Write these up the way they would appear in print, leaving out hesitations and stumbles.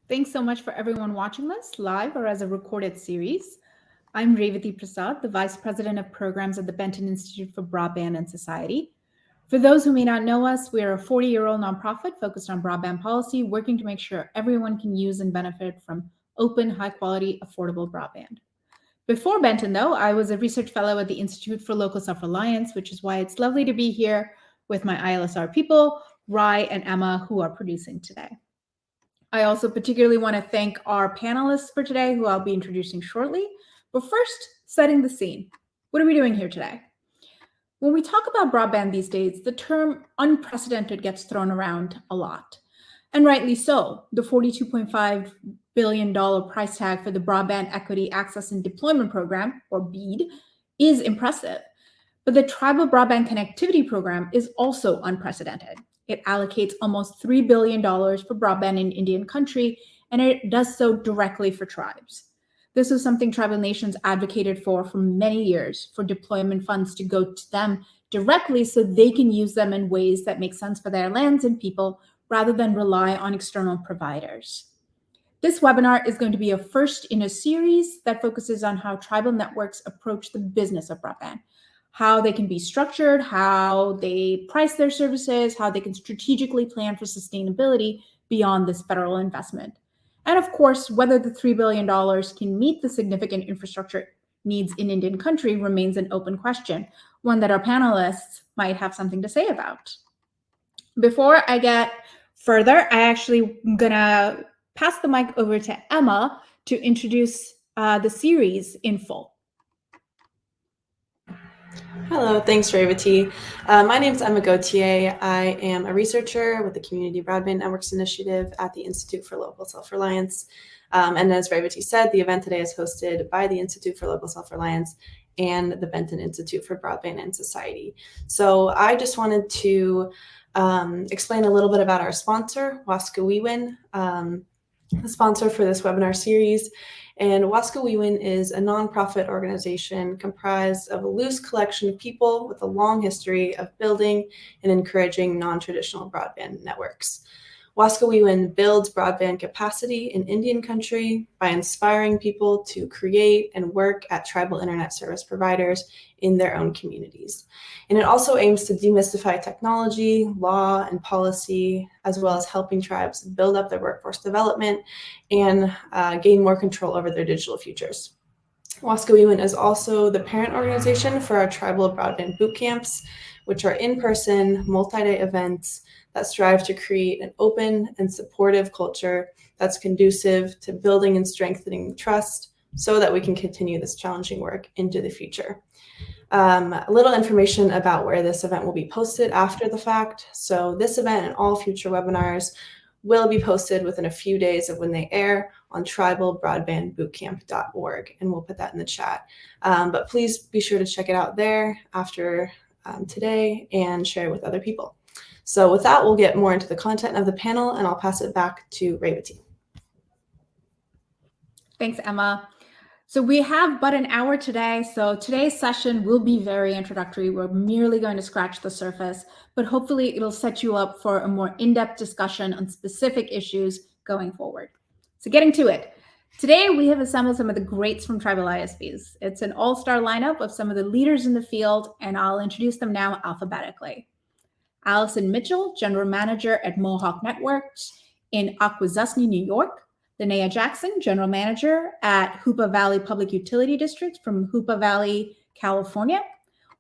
Thanks so much for everyone watching this live or as a recorded series. I'm Revati Prasad, the Vice President of Programs at the Benton Institute for Broadband and Society. For those who may not know us, we are a 40-year-old nonprofit focused on broadband policy, working to make sure everyone can use and benefit from open, high-quality, affordable broadband. Before Benton, though, I was a research fellow at the Institute for Local Self-Reliance, which is why it's lovely to be here with my ILSR people, Rai and Emma, who are producing today. I also particularly want to thank our panelists for today, who I'll be introducing shortly. But first, setting the scene. What are we doing here today? When we talk about broadband these days, the term unprecedented gets thrown around a lot. And rightly so. The $42.5 billion price tag for the Broadband Equity Access and Deployment Program, or BEAD, is impressive. But the Tribal Broadband Connectivity Program is also unprecedented. It allocates almost $3 billion for broadband in Indian country, and it does so directly for tribes. This is something tribal nations advocated for many years, for deployment funds to go to them directly so they can use them in ways that make sense for their lands and people, rather than rely on external providers. This webinar is going to be a first in a series that focuses on how tribal networks approach the business of broadband, how they can be structured, how they price their services, how they can strategically plan for sustainability beyond this federal investment. And of course, whether the $3 billion can meet the significant infrastructure needs in Indian country remains an open question, one that our panelists might have something to say about. Before I get further, I actually am gonna pass the mic over to Emma to introduce the series in full. Hello, thanks Revati. My name is Emma Gauthier. I am a researcher with the Community Broadband Networks Initiative at the Institute for Local Self-Reliance. And as Revati said, the event today is hosted by the Institute for Local Self-Reliance and the Benton Institute for Broadband and Society. So I just wanted to explain a little bit about our sponsor, Waskawiwin, the sponsor for this webinar series. And Waskawiwin is a nonprofit organization comprised of a loose collection of people with a long history of building and encouraging non-traditional broadband networks. Waskawiwin builds broadband capacity in Indian country by inspiring people to create and work at tribal internet service providers in their own communities. And it also aims to demystify technology, law, and policy, as well as helping tribes build up their workforce development and gain more control over their digital futures. Waskawiwin is also the parent organization for our tribal broadband boot camps, which are in-person, multi-day events that strive to create an open and supportive culture that's conducive to building and strengthening trust so that we can continue this challenging work into the future. A little information about where this event will be posted after the fact. So this event and all future webinars will be posted within a few days of when they air on tribalbroadbandbootcamp.org, and we'll put that in the chat. But please be sure to check it out there after today and share it with other people. So with that, we'll get more into the content of the panel, and I'll pass it back to Revati. Thanks, Emma. So we have but an hour today, so today's session will be very introductory. We're merely going to scratch the surface, but hopefully it'll set you up for a more in-depth discussion on specific issues going forward. So getting to it. Today, we have assembled some of the greats from tribal ISPs. It's an all-star lineup of some of the leaders in the field, and I'll introduce them now alphabetically. Allison Mitchell, General Manager at Mohawk Networks in Akwesasne, New York. Linnea Jackson, General Manager at Hoopa Valley Public Utility District from Hoopa Valley, California.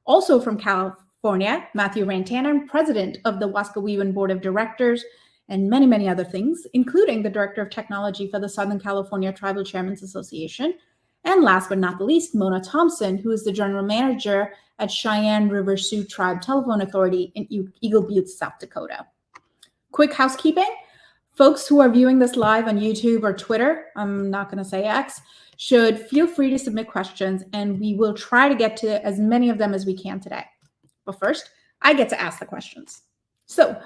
Also from California, Matthew Rantanen, President of the Waskawiwin Board of Directors, and many, many other things, including the Director of Technology for the Southern California Tribal Chairmen's Association. And last but not the least, Mona Thompson, who is the General Manager at Cheyenne River Sioux Tribe Telephone Authority in Eagle Butte, South Dakota. Quick housekeeping. Folks who are viewing this live on YouTube or Twitter, I'm not going to say X, should feel free to submit questions, and we will try to get to as many of them as we can today. But first, I get to ask the questions. So,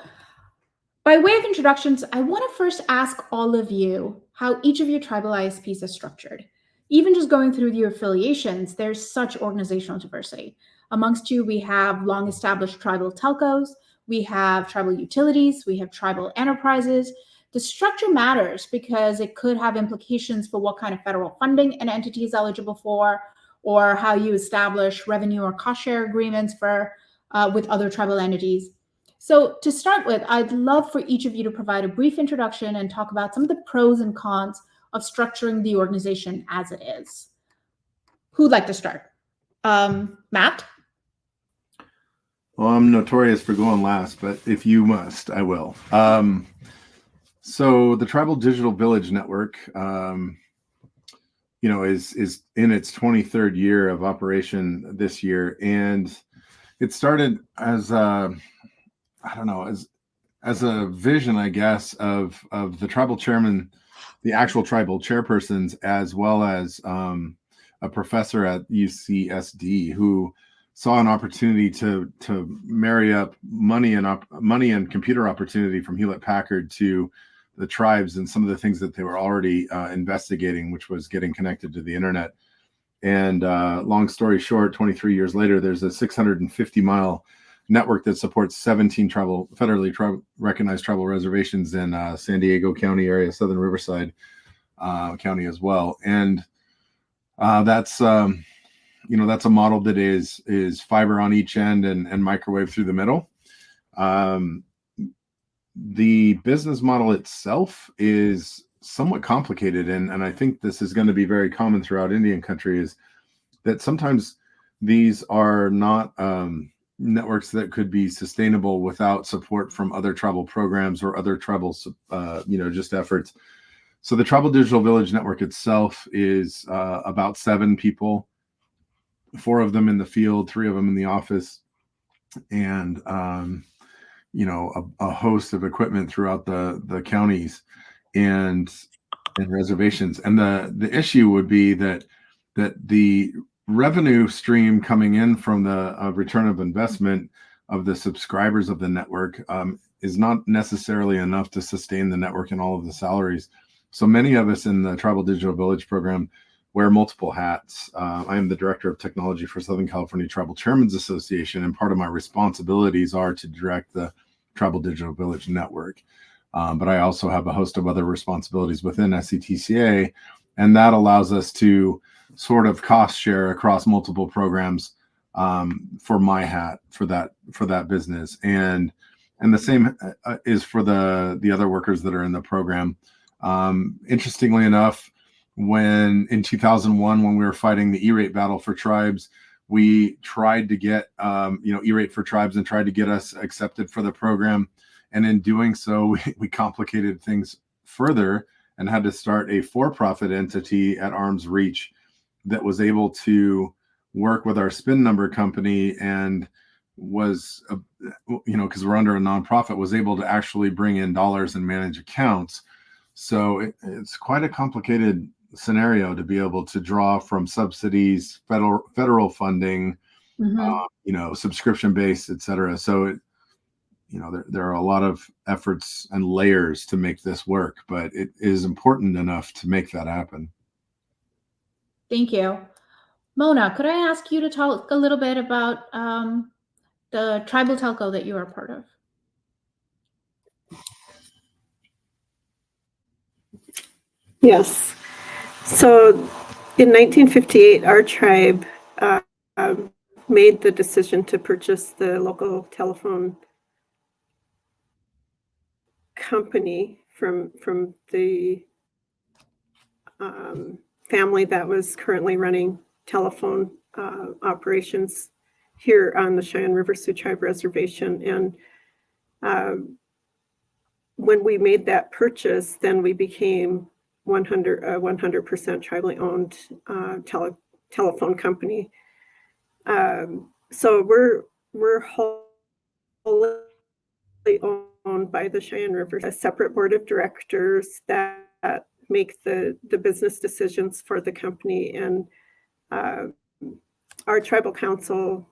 by way of introductions, I want to first ask all of you how each of your tribal ISPs is structured. Even just going through your affiliations, there's such organizational diversity. Amongst you, we have long-established tribal telcos, we have tribal utilities, we have tribal enterprises, The structure matters because it could have implications for what kind of federal funding an entity is eligible for, or how you establish revenue or cost share agreements with other tribal entities. So to start with, I'd love for each of you to provide a brief introduction and talk about some of the pros and cons of structuring the organization as it is. Who'd like to start? Matt? Well, I'm notorious for going last, but if you must, I will. So the Tribal Digital Village Network, is in its 23rd year of operation this year, and it started as as a vision, I guess, of the tribal chairman, the actual tribal chairpersons, as well as a professor at UCSD who saw an opportunity to marry up money and computer opportunity from Hewlett Packard to the tribes and some of the things that they were already investigating, which was getting connected to the internet. And long story short, 23 years later, there's a 650-mile network that supports 17 federally recognized tribal reservations in San Diego County area, Southern Riverside County as well. And that's a model that is fiber on each end and microwave through the middle. The business model itself is somewhat complicated, and I think this is going to be very common throughout Indian country, is that sometimes these are not networks that could be sustainable without support from other tribal programs or other tribal just efforts. So the Tribal Digital Village Network itself is about 7 people, 4 of them in the field, 3 of them in the office, and a host of equipment throughout the counties and reservations. And the issue would be that the revenue stream coming in from the return of investment of the subscribers of the network is not necessarily enough to sustain the network and all of the salaries. So many of us in the Tribal Digital Village program wear multiple hats. I am the director of technology for Southern California Tribal Chairmen's Association, and part of my responsibilities are to direct the Tribal Digital Village Network. But I also have a host of other responsibilities within SCTCA, and that allows us to sort of cost share across multiple programs for my hat for that business, and the same is for the other workers that are in the program. Interestingly enough, when in 2001, when we were fighting the E-rate battle for tribes, we tried to get E-rate for tribes and tried to get us accepted for the program, and in doing so, we complicated things further and had to start a for-profit entity at arm's reach that was able to work with our spin number company and was, because we're under a nonprofit, was able to actually bring in dollars and manage accounts. So it's quite a complicated scenario to be able to draw from subsidies, federal funding, subscription based, et cetera. So there are a lot of efforts and layers to make this work, but it is important enough to make that happen. Thank you. Mona, could I ask you to talk a little bit about the tribal telco that you are part of? Yes. So in 1958, our tribe made the decision to purchase the local telephone company from the family that was currently running telephone operations here on the Cheyenne River Sioux Tribe Reservation. And when we made that purchase, then we became 100% tribally owned telephone company. So we're wholly owned by the Cheyenne River, a separate board of directors that make the business decisions for the company. And our tribal council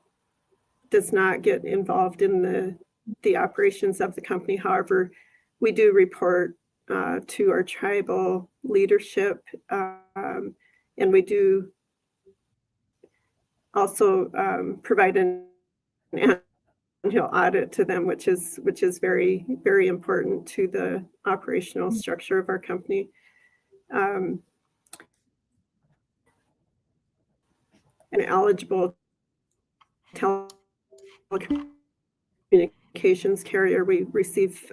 does not get involved in the operations of the company. However, we do report to our tribal leadership, and we do also provide an downhill audit to them, which is very, very important to the operational structure of our company. An eligible telecommunications carrier, we receive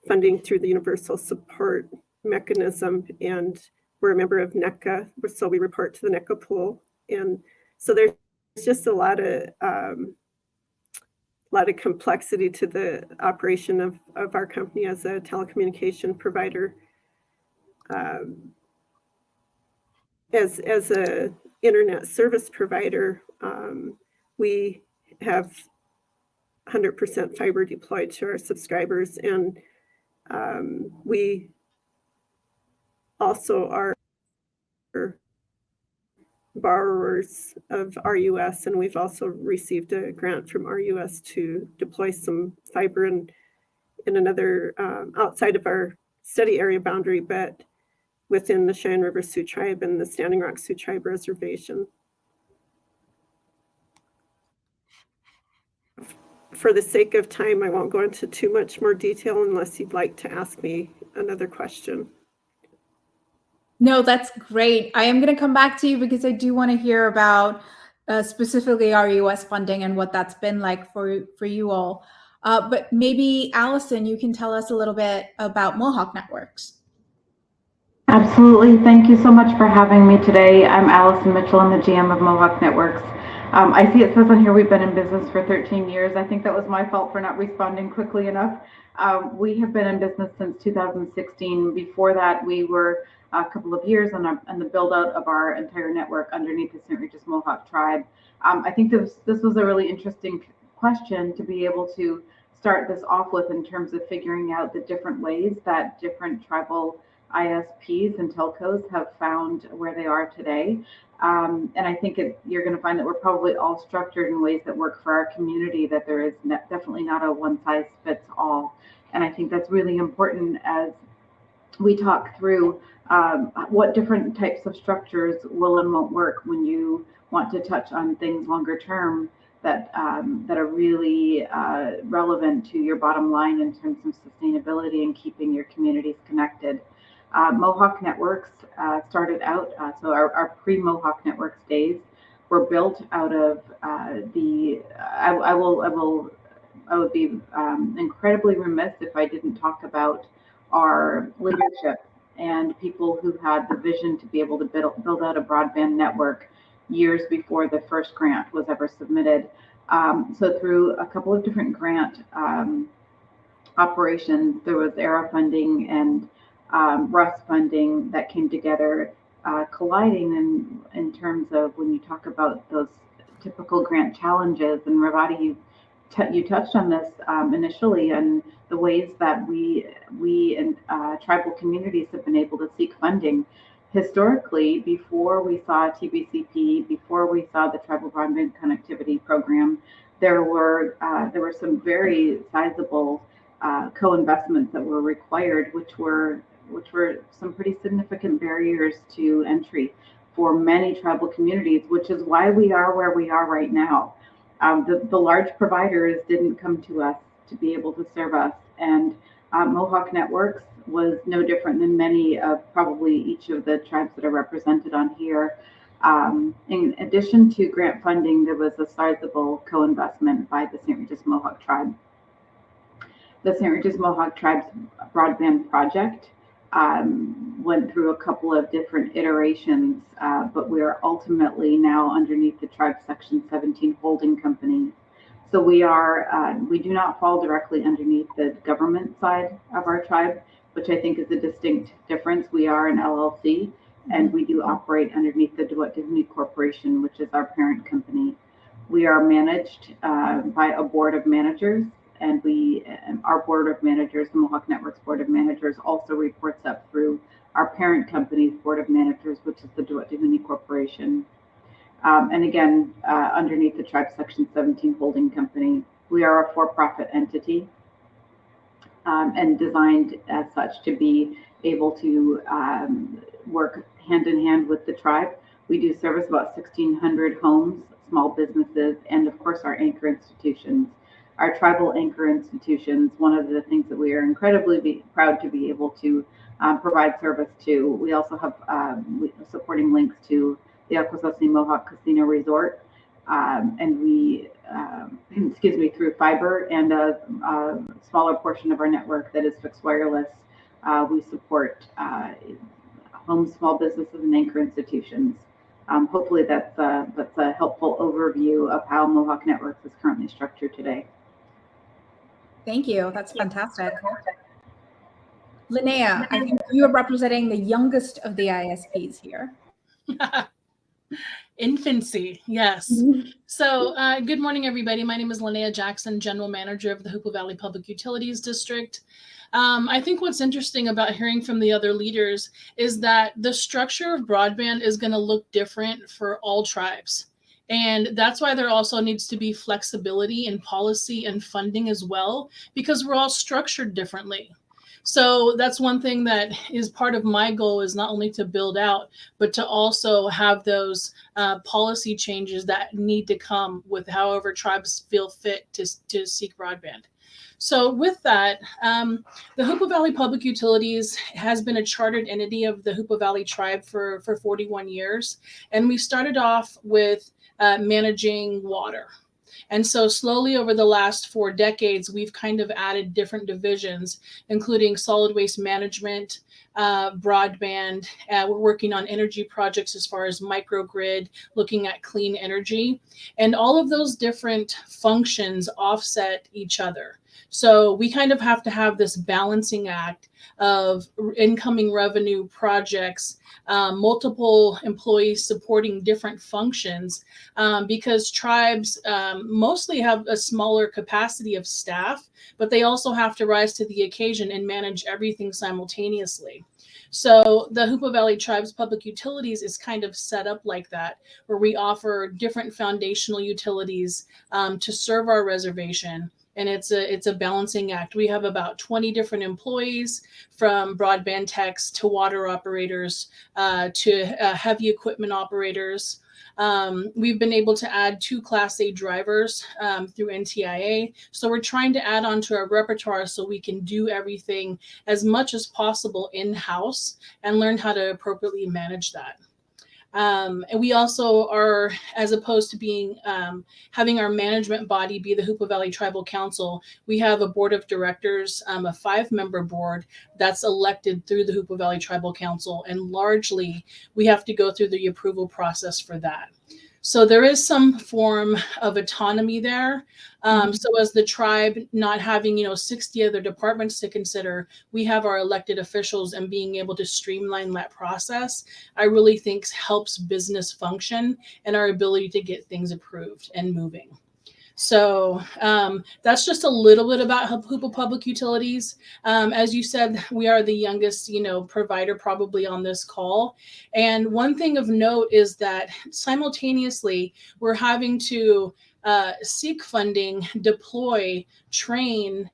funding through the Universal Support Mechanism, and we're a member of NECA, so we report to the NECA pool. And so there's just a lot of complexity to the operation of our company as a telecommunication provider. As a internet service provider, we have 100% fiber deployed to our subscribers, and we also are borrowers of RUS, and we've also received a grant from RUS to deploy some fiber in another outside of our study area boundary, but within the Cheyenne River Sioux Tribe and the Standing Rock Sioux Tribe Reservation. For the sake of time, I won't go into too much more detail unless you'd like to ask me another question. No, that's great. I am going to come back to you because I do want to hear about specifically RUS funding and what that's been like for you all. But maybe Allison, you can tell us a little bit about Mohawk Networks. Absolutely. Thank you so much for having me today. I'm Allison Mitchell. I'm the GM of Mohawk Networks. I see it says on here we've been in business for 13 years. I think that was my fault for not responding quickly enough. We have been in business since 2016. Before that, we were a couple of years on the build out of our entire network underneath the St. Regis Mohawk tribe. I think this was a really interesting question to be able to start this off with in terms of figuring out the different ways that different tribal ISPs and telcos have found where they are today. And I think you're going to find that we're probably all structured in ways that work for our community, that there is definitely not a one size fits all. And I think that's really important as we talk through what different types of structures will and won't work when you want to touch on things longer term that are really relevant to your bottom line in terms of sustainability and keeping your communities connected. Mohawk Networks started out, so our pre-Mohawk Networks days were built out of I would be incredibly remiss if I didn't talk about our leadership and people who had the vision to be able to build out a broadband network years before the first grant was ever submitted. So through a couple of different grant operations, there was ERA funding and RUS funding that came together, colliding in terms of when you talk about those typical grant challenges. And Revati, you touched on this initially, and the ways that we and tribal communities have been able to seek funding. Historically, before we saw TBCP, before we saw the Tribal Broadband Connectivity Program, there were some very sizable co-investments that were required, which were some pretty significant barriers to entry for many tribal communities, which is why we are where we are right now. The large providers didn't come to us to be able to serve us, and Mohawk Networks was no different than many of probably each of the tribes that are represented on here. In addition to grant funding, there was a sizable co-investment by the St. Regis Mohawk tribe. The St. Regis Mohawk tribe's broadband project went through a couple of different iterations, but we are ultimately now underneath the tribe Section 17 holding company. So we do not fall directly underneath the government side of our tribe, which I think is a distinct difference. We are an LLC, and we do operate underneath the DeWitt Divinity Corporation, which is our parent company. We are managed by a board of managers, and our board of managers, the Mohawk Networks board of managers, also reports up through our parent company's board of managers, which is the DeWitt Divinity Corporation. And again, underneath the tribe Section 17 holding company. We are a for-profit entity and designed as such to be able to work hand in hand with the tribe. We do service about 1,600 homes, small businesses, and of course our anchor institutions. Our tribal anchor institutions, one of the things that we are incredibly proud to be able to provide service to. We also have supporting links to the Akwesasne Mohawk Casino Resort, and we, through fiber and a smaller portion of our network that is fixed wireless. We support home small businesses and anchor institutions. Hopefully that's a helpful overview of how Mohawk Networks is currently structured today. Thank you. That's fantastic. Linnea, I think you are representing the youngest of the ISPs here. Infancy, yes. So good morning, everybody. My name is Linnea Jackson, General Manager of the Hoopa Valley Public Utilities District. I think what's interesting about hearing from the other leaders is that the structure of broadband is going to look different for all tribes. And that's why there also needs to be flexibility in policy and funding as well, because we're all structured differently. So that's one thing that is part of my goal, is not only to build out, but to also have those policy changes that need to come with however tribes feel fit to seek broadband. So with that, the Hoopa Valley Public Utilities has been a chartered entity of the Hoopa Valley Tribe for 41 years. And we started off with managing water. And so slowly over the last 4 decades, we've kind of added different divisions, including solid waste management, broadband. We're working on energy projects as far as microgrid, looking at clean energy. And all of those different functions offset each other. So we kind of have to have this balancing act of incoming revenue projects, multiple employees supporting different functions, because tribes mostly have a smaller capacity of staff, but they also have to rise to the occasion and manage everything simultaneously. So the Hoopa Valley Tribes Public Utilities is kind of set up like that, where we offer different foundational utilities to serve our reservation. And it's a balancing act. We have about 20 different employees, from broadband techs to water operators to heavy equipment operators. We've been able to add 2 Class A drivers through NTIA. So we're trying to add on to our repertoire so we can do everything as much as possible in-house and learn how to appropriately manage that. And we also are, as opposed to being having our management body be the Hoopa Valley Tribal Council, we have a board of directors, a 5-member board that's elected through the Hoopa Valley Tribal Council, and largely we have to go through the approval process for that. So there is some form of autonomy there. So as the tribe, not having 60 other departments to consider, we have our elected officials, and being able to streamline that process, I really think helps business function and our ability to get things approved and moving. So that's just a little bit about Hoopa Public Utilities. As you said, we are the youngest, provider probably on this call. And one thing of note is that simultaneously, we're having to seek funding, deploy, train,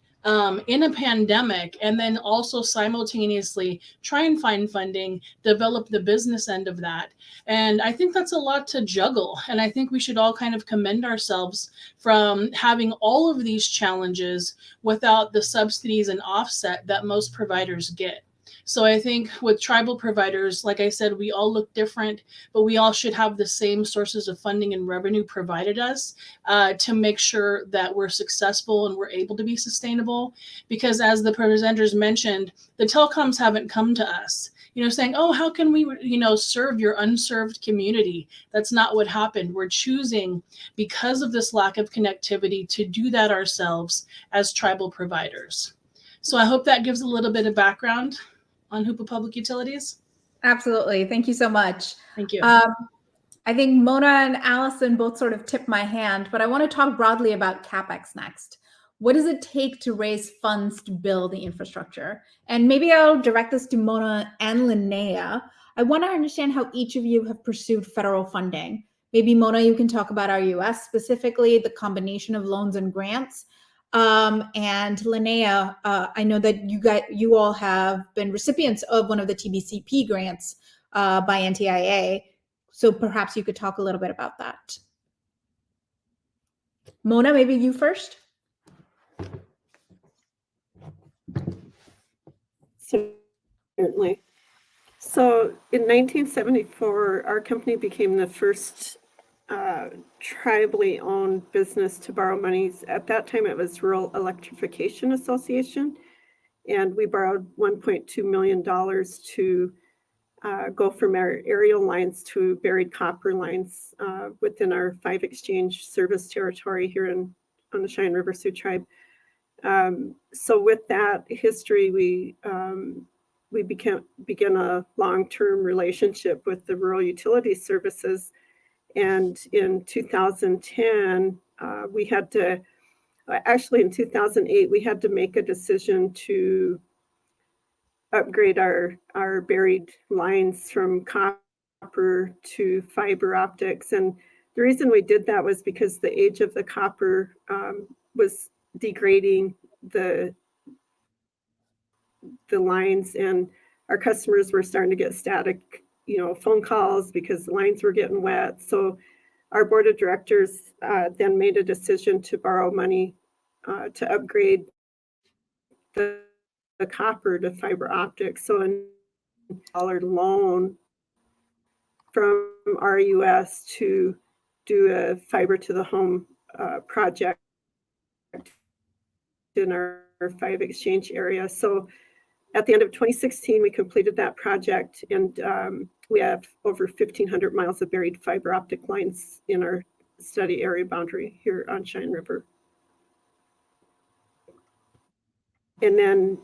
in a pandemic, and then also simultaneously try and find funding, develop the business end of that. And I think that's a lot to juggle. And I think we should all kind of commend ourselves from having all of these challenges without the subsidies and offset that most providers get. So I think with tribal providers, like I said, we all look different, but we all should have the same sources of funding and revenue provided us to make sure that we're successful and we're able to be sustainable. Because as the presenters mentioned, the telecoms haven't come to us, saying, oh, how can we, serve your unserved community? That's not what happened. We're choosing, because of this lack of connectivity, to do that ourselves as tribal providers. So I hope that gives a little bit of background on Hoopa Public Utilities. Absolutely. Thank you so much. Thank you. I think Mona and Allison both sort of tipped my hand, but I want to talk broadly about CapEx next. What does it take to raise funds to build the infrastructure? And maybe I'll direct this to Mona and Linnea. I want to understand how each of you have pursued federal funding. Maybe Mona, you can talk about RUS specifically, the combination of loans and grants. And Linnea, I know that you all have been recipients of one of the TBCP grants by NTIA. So perhaps you could talk a little bit about that. Mona, maybe you first. Certainly. So in 1974, our company became the first tribally owned business to borrow monies. At that time, it was Rural Electrification Association, and we borrowed $1.2 million to go from our aerial lines to buried copper lines within our 5 exchange service territory here on the Cheyenne River Sioux Tribe. So with that history, we began a long-term relationship with the Rural Utility Services. And in 2010, in 2008, we had to make a decision to upgrade our buried lines from copper to fiber optics. And the reason we did that was because the age of the copper was degrading the lines, and our customers were starting to get static, phone calls because the lines were getting wet. So our board of directors then made a decision to borrow money to upgrade the copper to fiber optics. So $1 loan from RUS to do a fiber to the home project in our 5 exchange area. So at the end of 2016, we completed that project, and we have over 1,500 miles of buried fiber optic lines in our study area boundary here on Cheyenne River. And then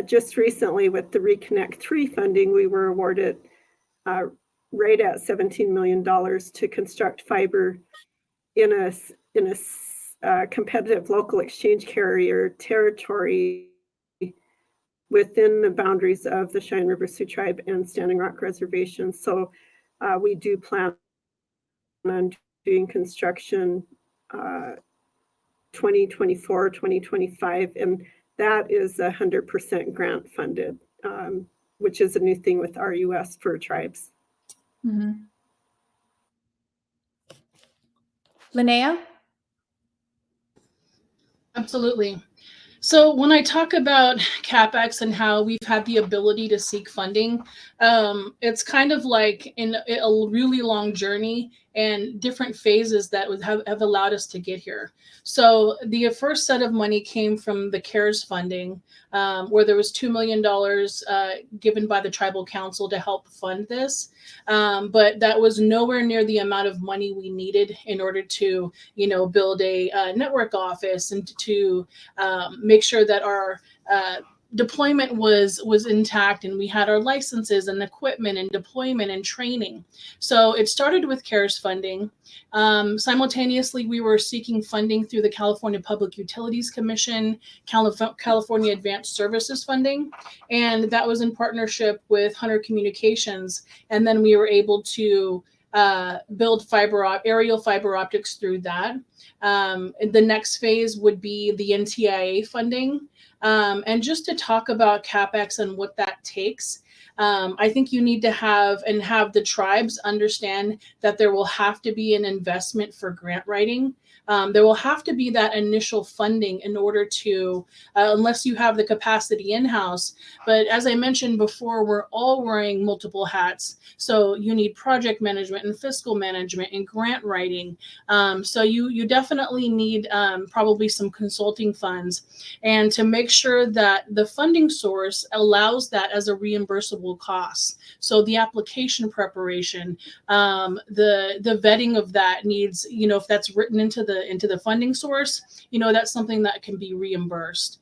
just recently with the Reconnect 3 funding, we were awarded right at $17 million to construct fiber in a competitive local exchange carrier territory within the boundaries of the Cheyenne River Sioux Tribe and Standing Rock Reservation. So we do plan on doing construction 2024, 2025, and that is 100% grant funded, which is a new thing with RUS for tribes. Mm-hmm. Linnea? Absolutely. So when I talk about CapEx and how we've had the ability to seek funding, it's kind of like in a really long journey and different phases that have allowed us to get here. So the first set of money came from the CARES funding, where there was $2 million given by the Tribal Council to help fund this. But that was nowhere near the amount of money we needed in order to, build a network office and to make sure that our deployment was intact, and we had our licenses and equipment and deployment and training. So it started with CARES funding. Simultaneously, we were seeking funding through the California Public Utilities Commission, California Advanced Services funding, and that was in partnership with Hunter Communications. And then we were able to build aerial fiber optics through that. The next phase would be the NTIA funding. And just to talk about CapEx and what that takes, I think you need to have the tribes understand that there will have to be an investment for grant writing. There will have to be that initial funding in order to, unless you have the capacity in-house. But as I mentioned before, we're all wearing multiple hats. So you need project management and fiscal management and grant writing. So you definitely need probably some consulting funds, and to make sure that the funding source allows that as a reimbursable cost. So the application preparation, the vetting of that needs, if that's written into the funding source, that's something that can be reimbursed.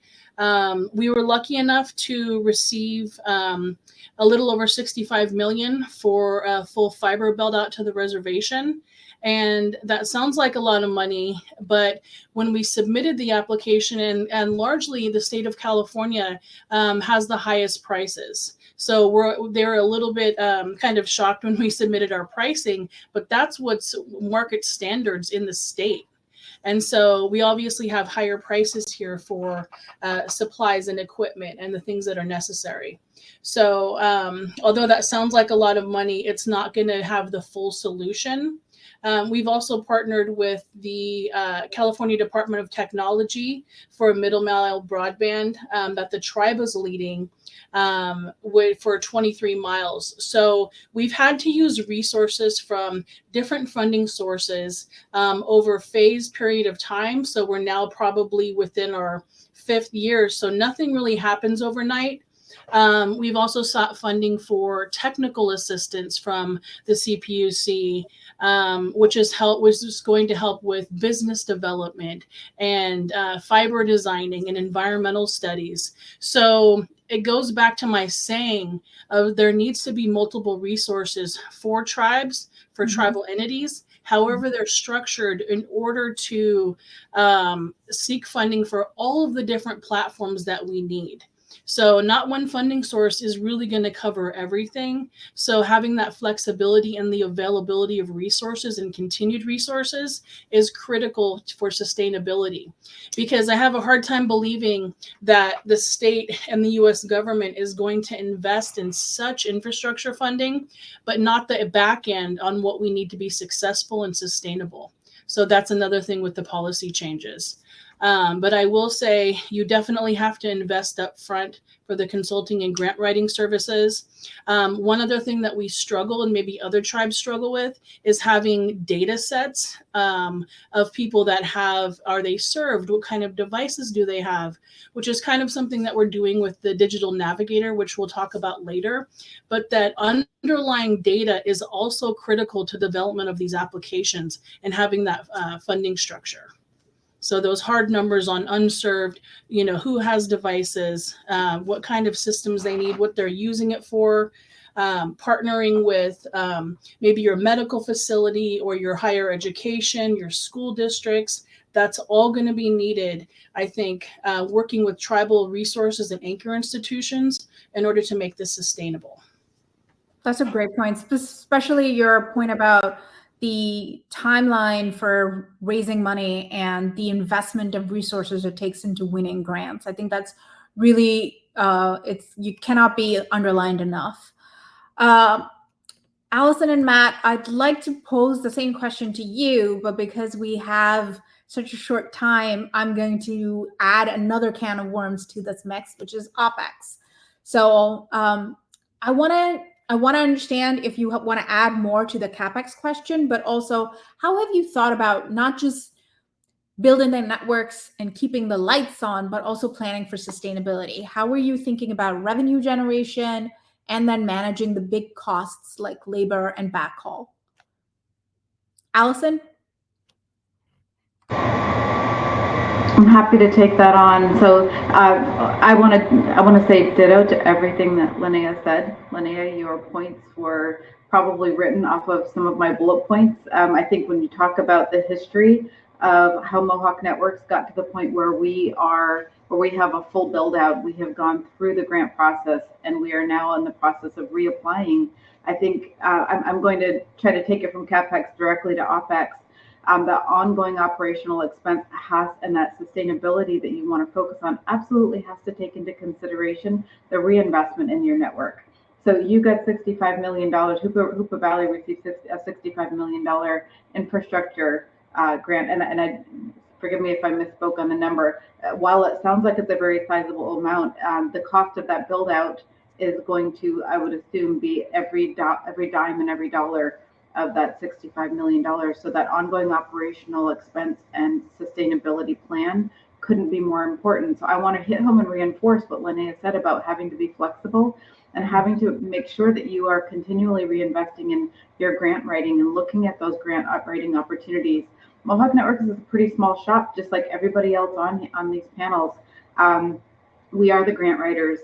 We were lucky enough to receive a little over $65 million for a full fiber build out to the reservation. And that sounds like a lot of money, but when we submitted the application, and largely the state of California has the highest prices. So they're a little bit kind of shocked when we submitted our pricing, but that's what's market standards in the state. And so we obviously have higher prices here for supplies and equipment and the things that are necessary. So although that sounds like a lot of money, it's not going to have the full solution. We've also partnered with the California Department of Technology for middle mile broadband that the tribe is leading for 23 miles. So we've had to use resources from different funding sources over a phased period of time. So we're now probably within our 5th year. So nothing really happens overnight. We've also sought funding for technical assistance from the CPUC, which is going to help with business development and fiber designing and environmental studies. So it goes back to my saying of there needs to be multiple resources for tribes, for tribal entities, however they're structured, in order to seek funding for all of the different platforms that we need. So not one funding source is really going to cover everything. So having that flexibility and the availability of resources and continued resources is critical for sustainability, because I have a hard time believing that the state and the US government is going to invest in such infrastructure funding, but not the back end on what we need to be successful and sustainable. So that's another thing with the policy changes. But I will say you definitely have to invest up front for the consulting and grant writing services. One other thing that we struggle, and maybe other tribes struggle with, is having data sets of people that are they served? What kind of devices do they have? Which is kind of something that we're doing with the digital navigator, which we'll talk about later. But that underlying data is also critical to development of these applications and having that funding structure. So those hard numbers on unserved, who has devices, what kind of systems they need, what they're using it for, partnering with maybe your medical facility or your higher education, your school districts. That's all going to be needed, I think, working with tribal resources and anchor institutions in order to make this sustainable. That's a great point, especially your point about the timeline for raising money and the investment of resources it takes into winning grants. I think that's really, you cannot be underlined enough. Allison and Matt, I'd like to pose the same question to you, but because we have such a short time, I'm going to add another can of worms to this mix, which is OpEx. So I want to understand if you want to add more to the CapEx question, but also how have you thought about not just building the networks and keeping the lights on, but also planning for sustainability? How are you thinking about revenue generation and then managing the big costs like labor and backhaul? Allison? I'm happy to take that on. So I want to say ditto to everything that Linnea said. Linnea, your points were probably written off of some of my bullet points. I think when you talk about the history of how Mohawk Networks got to the point where we have a full build out, we have gone through the grant process and we are now in the process of reapplying. I think I'm going to try to take it from CapEx directly to OpEx. The ongoing operational expense and that sustainability that you want to focus on absolutely has to take into consideration the reinvestment in your network. So you got $65 million, Hoopa Valley received a $65 million infrastructure grant, and I forgive me if I misspoke on the number. While it sounds like it's a very sizable amount, the cost of that build out is going to, I would assume, be every dime and every dollar of that $65 million. So that ongoing operational expense and sustainability plan couldn't be more important. So I want to hit home and reinforce what Linnea said about having to be flexible and having to make sure that you are continually reinvesting in your grant writing and looking at those grant writing opportunities. Mohawk Networks is a pretty small shop, just like everybody else on these panels. We are the grant writers.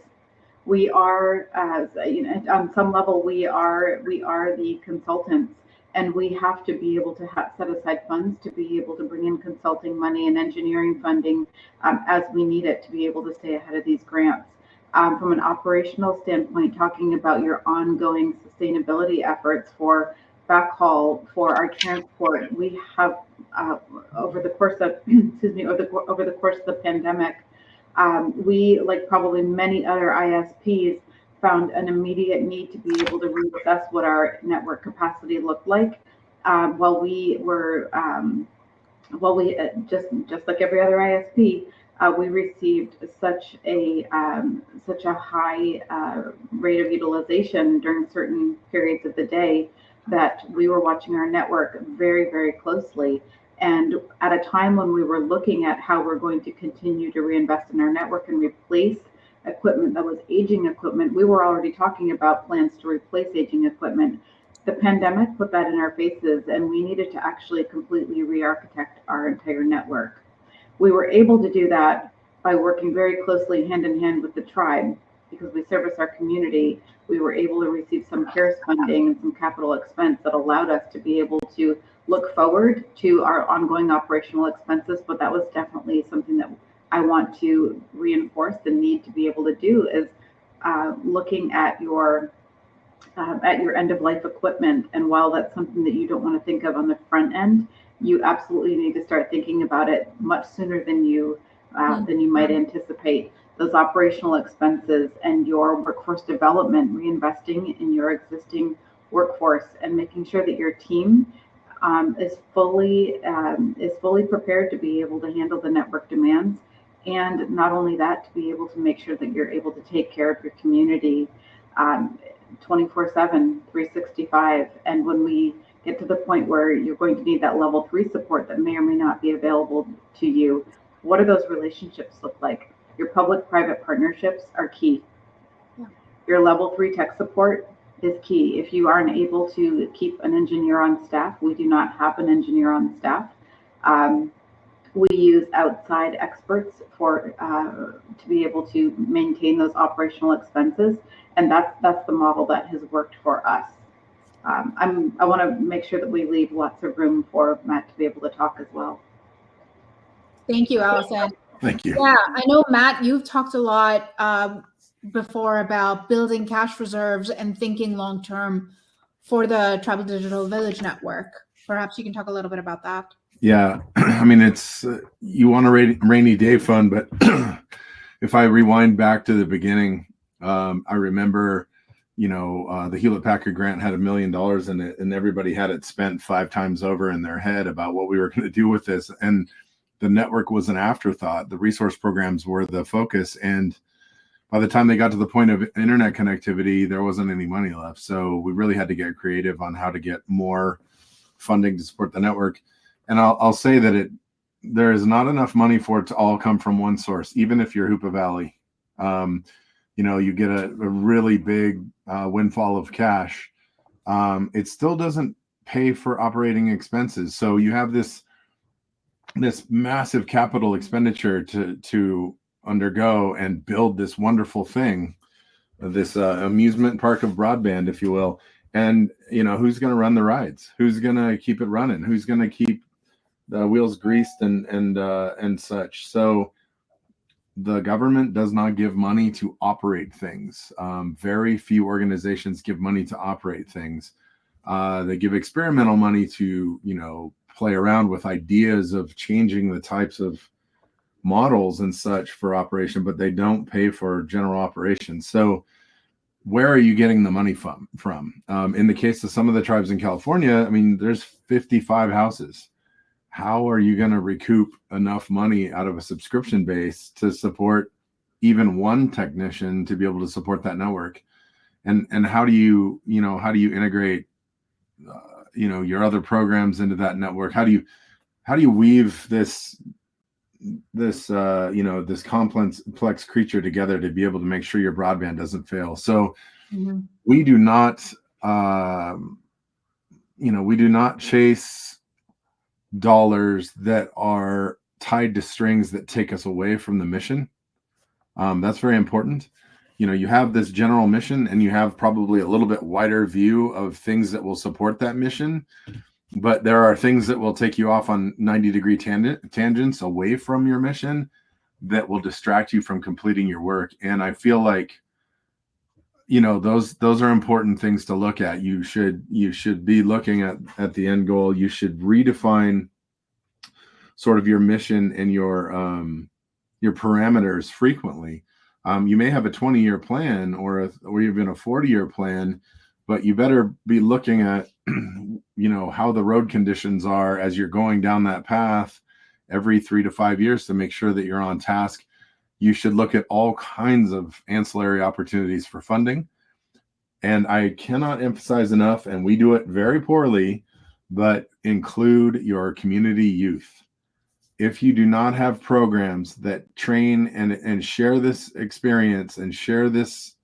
We are, on some level, we are the consultants, and we have to be able to set aside funds to be able to bring in consulting money and engineering funding as we need it to be able to stay ahead of these grants. From an operational standpoint, talking about your ongoing sustainability efforts for backhaul, for our transport, we have over the course of over the course of the pandemic. We, like probably many other ISPs, found an immediate need to be able to reassess what our network capacity looked like. while we were just like every other ISP, we received such a high rate of utilization during certain periods of the day that we were watching our network very, very closely. And at a time when we were looking at how we're going to continue to reinvest in our network and replace equipment that was aging equipment, we were already talking about plans to replace aging equipment. The pandemic put that in our faces, and we needed to actually completely re-architect our entire network. We were able to do that by working very closely hand in hand with the tribe. Because we service our community, we were able to receive some CARES funding and some capital expense that allowed us to be able to look forward to our ongoing operational expenses. But that was definitely something that I want to reinforce the need to be able to do, is looking at your end of life equipment. And while that's something that you don't want to think of on the front end, you absolutely need to start thinking about it much sooner than you might anticipate. Those operational expenses and your workforce development, reinvesting in your existing workforce and making sure that your team is fully prepared to be able to handle the network demands. And not only that, to be able to make sure that you're able to take care of your community 24/7, 365. And when we get to the point where you're going to need that level 3 support that may or may not be available to you, what do those relationships look like? Your public-private partnerships are key. Yeah. Your level 3 tech support is key. If you aren't able to keep an engineer on staff, we do not have an engineer on staff. We use outside experts to be able to maintain those operational expenses, and that's the model that has worked for us. I want to make sure that we leave lots of room for Matt to be able to talk as well. Thank you, Allison. Thank you. Yeah, I know, Matt, you've talked a lot before about building cash reserves and thinking long-term for the Tribal Digital Village Network. Perhaps you can talk a little bit about that. Yeah, I mean, it's you want a rainy day fund, but if I rewind back to the beginning, I remember, the Hewlett-Packard grant had $1 million in it, and everybody had it spent 5 times over in their head about what we were going to do with this. And the network was an afterthought. The resource programs were the focus. And by the time they got to the point of internet connectivity, there wasn't any money left. So we really had to get creative on how to get more funding to support the network. And I'll say that there is not enough money for it to all come from one source. Even if you're Hoopa Valley, you get a really big windfall of cash. It still doesn't pay for operating expenses. So you have this massive capital expenditure to undergo and build this wonderful thing, this amusement park of broadband, if you will. And who's going to run the rides? Who's going to keep it running? Who's going to keep the wheels greased and such? So the government does not give money to operate things. Very few organizations give money to operate things. They give experimental money to play around with ideas of changing the types of models and such for operation, but they don't pay for general operations. So where are you getting the money from? In the case of some of the tribes in California, I mean, there's 55 houses. How are you going to recoup enough money out of a subscription base to support even one technician to be able to support that network? And how do you integrate your other programs into that network? How do you weave this complex creature together to be able to make sure your broadband doesn't fail? So we do not chase dollars that are tied to strings that take us away from the mission. That's very important. You have this general mission, and you have probably a little bit wider view of things that will support that mission. But there are things that will take you off on 90-degree tangents away from your mission that will distract you from completing your work. And I feel like, those are important things to look at. You should be looking at the end goal. You should redefine sort of your mission and your parameters frequently. You may have a 20-year plan or even a 40-year plan, but you better be looking at, how the road conditions are as you're going down that path every 3 to 5 years to make sure that you're on task. You should look at all kinds of ancillary opportunities for funding. And I cannot emphasize enough, and we do it very poorly, but include your community youth. If you do not have programs that train and share this experience and share this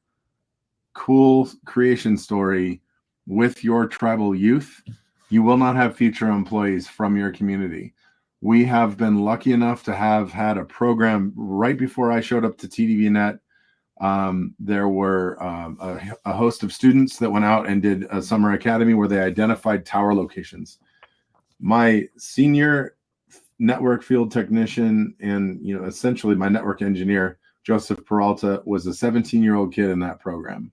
cool creation story with your tribal youth, you will not have future employees from your community. We have been lucky enough to have had a program right before I showed up to TDVNet. There were a host of students that went out and did a summer academy where they identified tower locations. My senior network field technician and essentially my network engineer, Joseph Peralta, was a 17-year-old kid in that program.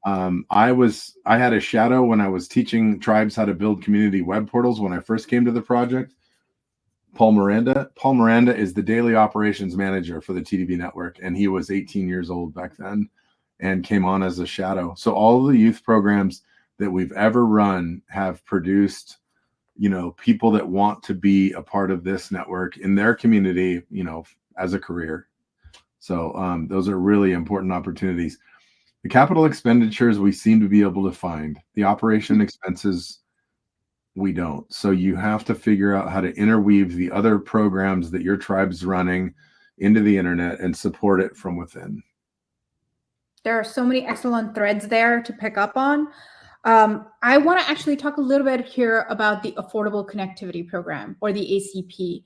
I had a shadow when I was teaching tribes how to build community web portals when I first came to the project. Paul Miranda. Paul Miranda is the daily operations manager for the TDB network, and he was 18 years old back then and came on as a shadow. So all of the youth programs that we've ever run have produced, people that want to be a part of this network in their community, as a career. So those are really important opportunities. The capital expenditures we seem to be able to find. The operation expenses, we don't. So you have to figure out how to interweave the other programs that your tribe's running into the internet and support it from within. There are so many excellent threads there to pick up on. I want to actually talk a little bit here about the Affordable Connectivity Program, or the ACP.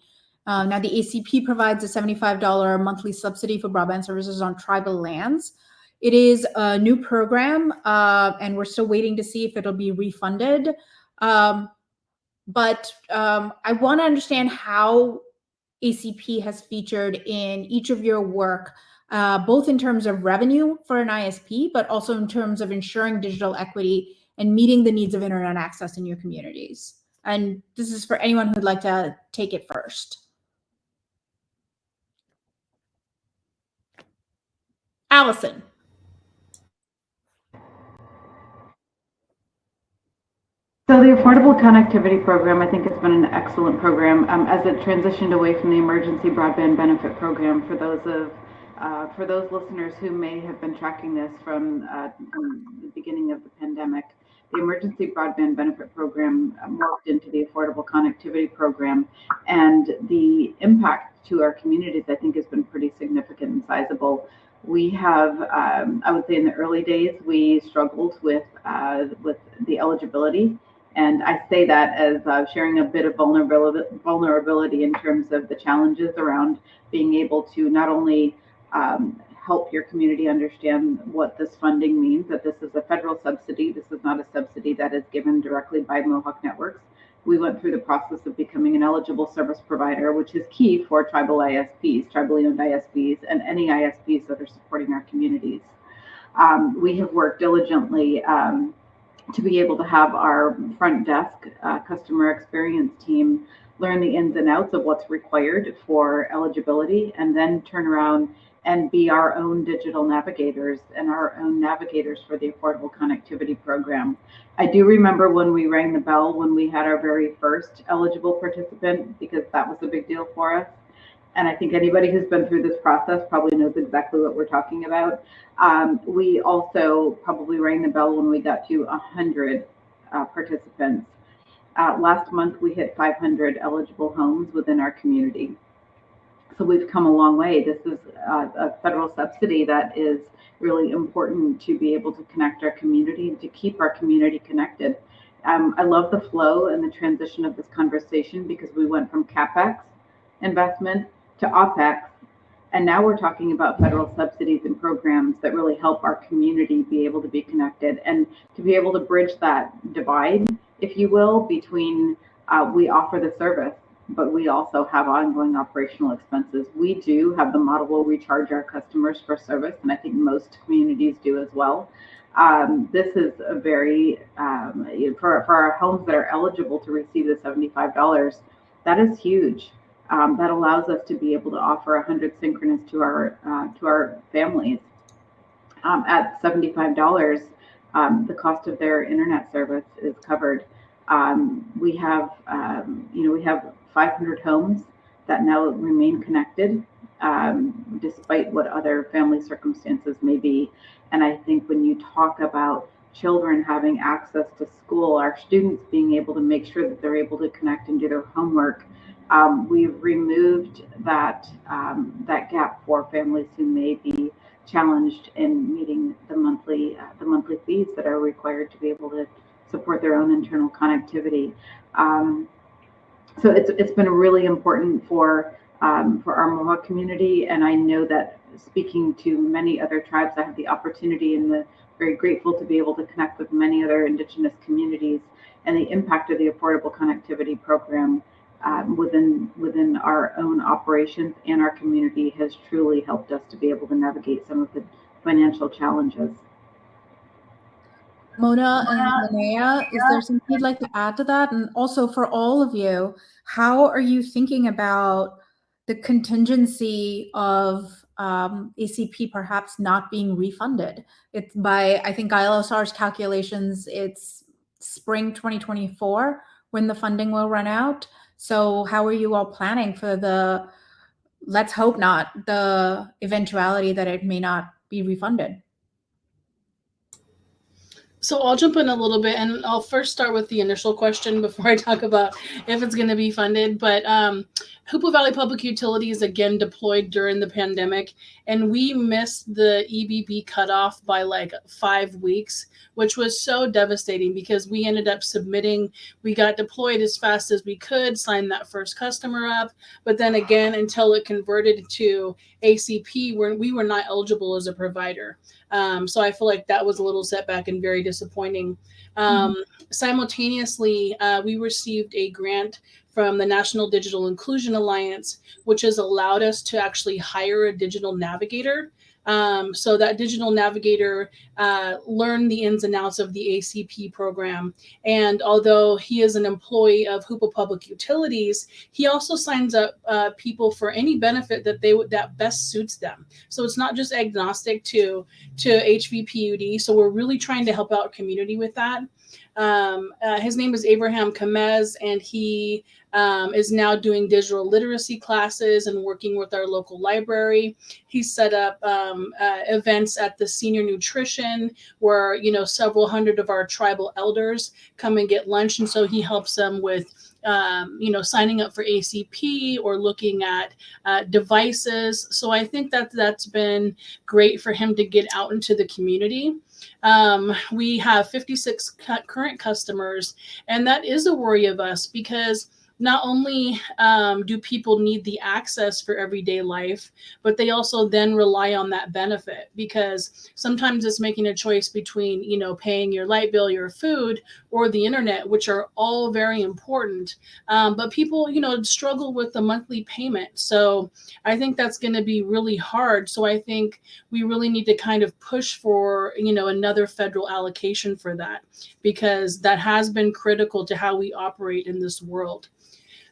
Now, the ACP provides a $75 monthly subsidy for broadband services on tribal lands. It is a new program, and we're still waiting to see if it'll be refunded. But I want to understand how ACP has featured in each of your work, both in terms of revenue for an ISP, but also in terms of ensuring digital equity and meeting the needs of internet access in your communities. And this is for anyone who'd like to take it first. Allison. So the Affordable Connectivity Program, I think, has been an excellent program as it transitioned away from the Emergency Broadband Benefit Program. For those listeners who may have been tracking this from the beginning of the pandemic, the Emergency Broadband Benefit Program morphed into the Affordable Connectivity Program, and the impact to our communities, I think, has been pretty significant and sizable. We have, I would say, in the early days, we struggled with the eligibility. And I say that as sharing a bit of vulnerability in terms of the challenges around being able to not only help your community understand what this funding means, that this is a federal subsidy. This is not a subsidy that is given directly by Mohawk Networks. We went through the process of becoming an eligible service provider, which is key for tribal ISPs, tribally owned ISPs, and any ISPs that are supporting our communities. We have worked diligently to be able to have our front desk customer experience team learn the ins and outs of what's required for eligibility, and then turn around and be our own digital navigators and our own navigators for the Affordable Connectivity Program. I do remember when we rang the bell when we had our very first eligible participant, because that was a big deal for us. And I think anybody who's been through this process probably knows exactly what we're talking about. We also probably rang the bell when we got to 100 participants. Last month, we hit 500 eligible homes within our community. So we've come a long way. This is a federal subsidy that is really important to be able to connect our community and to keep our community connected. I love the flow and the transition of this conversation, because we went from CapEx investment to OpEx, and now we're talking about federal subsidies and programs that really help our community be able to be connected and to be able to bridge that divide, if you will, between we offer the service, but we also have ongoing operational expenses. We do have the model where we charge our customers for service, and I think most communities do as well. This is a very, for our homes that are eligible to receive the $75, that is huge. That allows us to be able to offer 100 synchronous to our families. At $75, the cost of their internet service is covered. We have, we have 500 homes that now remain connected, despite what other family circumstances may be. And I think when you talk about children having access to school, our students being able to make sure that they're able to connect and do their homework, we've removed that gap for families who may be challenged in meeting the monthly fees that are required to be able to support their own internal connectivity. So it's been really important for our Mohawk community, and I know that speaking to many other tribes, I have the opportunity and very grateful to be able to connect with many other Indigenous communities, and the impact of the Affordable Connectivity Program within our own operations and our community has truly helped us to be able to navigate some of the financial challenges. Mona and Linnea, is there something you'd like to add to that? And also for all of you, how are you thinking about the contingency of ACP perhaps not being refunded? It's by, I think, ILSR's calculations, it's spring 2024 when the funding will run out. So how are you all planning for the, let's hope not, the eventuality that it may not be refunded? So I'll jump in a little bit, and I'll first start with the initial question before I talk about if it's going to be funded. But Hoopa Valley Public Utilities, again, deployed during the pandemic, and we missed the EBB cutoff by like 5 weeks, which was so devastating because we ended up submitting. We got deployed as fast as we could, signed that first customer up, but then again, until it converted to ACP, we were not eligible as a provider. So I feel like that was a little setback and very disappointing. Simultaneously, we received a grant from the National Digital Inclusion Alliance, which has allowed us to actually hire a digital navigator. So that digital navigator learned the ins and outs of the ACP program. And although he is an employee of Hoopa Public Utilities, he also signs up people for any benefit that best suits them. So it's not just agnostic to HVPUD. So we're really trying to help out community with that. His name is Abraham Kamez, and he is now doing digital literacy classes and working with our local library. He set up events at the senior nutrition where, several hundred of our tribal elders come and get lunch. And so he helps them with, signing up for ACP or looking at devices. So I think that's been great for him to get out into the community. We have 56 current customers, and that is a worry of us because not only do people need the access for everyday life, but they also then rely on that benefit because sometimes it's making a choice between, paying your light bill, your food, or the internet, which are all very important. But people, struggle with the monthly payment. So I think that's going to be really hard. So I think we really need to kind of push for, another federal allocation for that, because that has been critical to how we operate in this world.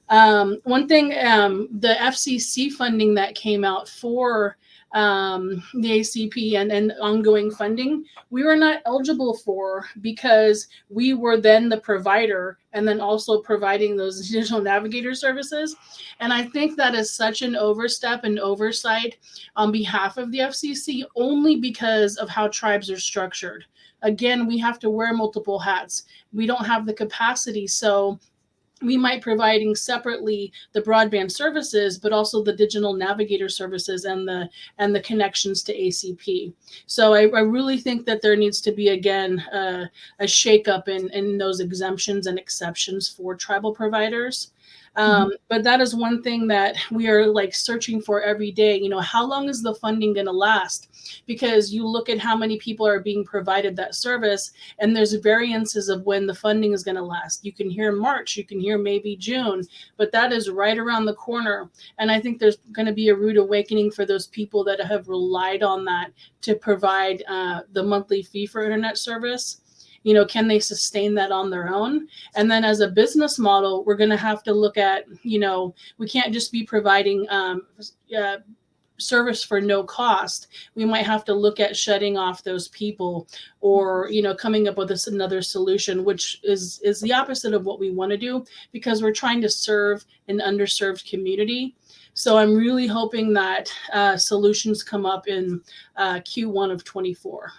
One thing, the FCC funding that came out for the ACP and ongoing funding, we were not eligible for because we were then the provider and then also providing those digital navigator services. And I think that is such an overstep and oversight on behalf of the FCC only because of how tribes are structured. Again, we have to wear multiple hats. We don't have the capacity. So we might providing separately the broadband services, but also the digital navigator services and the connections to ACP. So I really think that there needs to be, again, a shakeup in those exemptions and exceptions for tribal providers. But that is one thing that we are searching for every day. How long is the funding going to last? Because you look at how many people are being provided that service, and there's variances of when the funding is going to last. You can hear March, you can hear maybe June, but that is right around the corner. And I think there's going to be a rude awakening for those people that have relied on that to provide the monthly fee for internet service. Can they sustain that on their own? And then as a business model, we're going to have to look at, we can't just be providing service for no cost, we might have to look at shutting off those people, or coming up with another solution, which is the opposite of what we want to do, because we're trying to serve an underserved community. So I'm really hoping that solutions come up in Q1 of 24.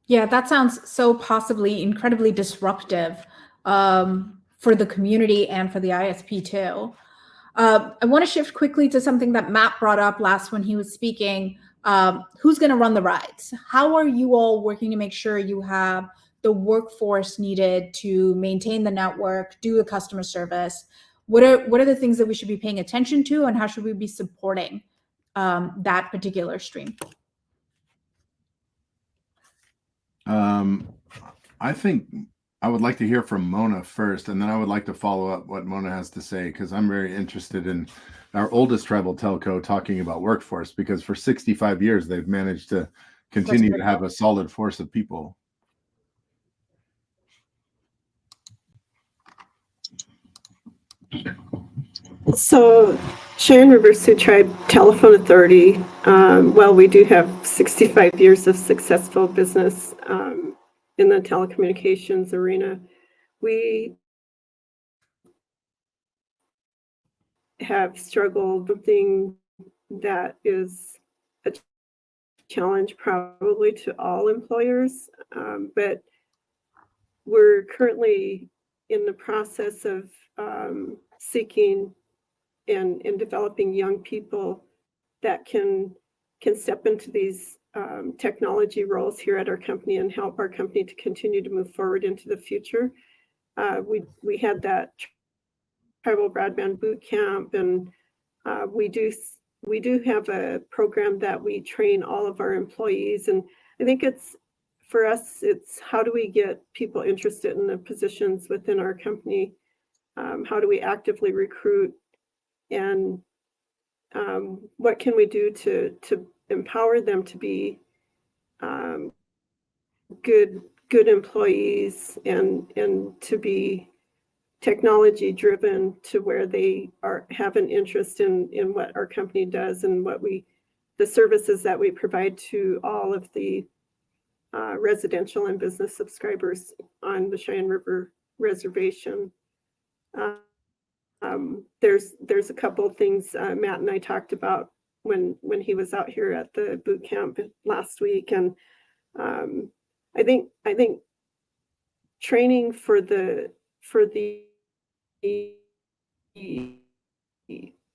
Yeah, that sounds so possibly incredibly disruptive for the community and for the ISP too. I want to shift quickly to something that Matt brought up last when he was speaking. Who's going to run the rides? How are you all working to make sure you have the workforce needed to maintain the network, do the customer service? What are the things that we should be paying attention to, and how should we be supporting that particular stream? I think I would like to hear from Mona first, and then I would like to follow up what Mona has to say, because I'm very interested in our oldest tribal telco talking about workforce, because for 65 years they've managed to continue to have a solid force of people. So Cheyenne River Sioux Tribe Telephone Authority, well, we do have 65 years of successful business in the telecommunications arena. We have struggled with something that is a challenge probably to all employers, but we're currently in the process of seeking and developing young people that can step into these technology roles here at our company and help our company to continue to move forward into the future. We had that Tribal Broadband boot camp, and we do have a program that we train all of our employees. And I think for us, it's how do we get people interested in the positions within our company? How do we actively recruit? And what can we do to empower them to be good employees and to be technology driven, to where they have an interest in what our company does and the services that we provide to all of the residential and business subscribers on the Cheyenne River Reservation. There's a couple of things Matt and I talked about when he was out here at the boot camp last week, and I think training for the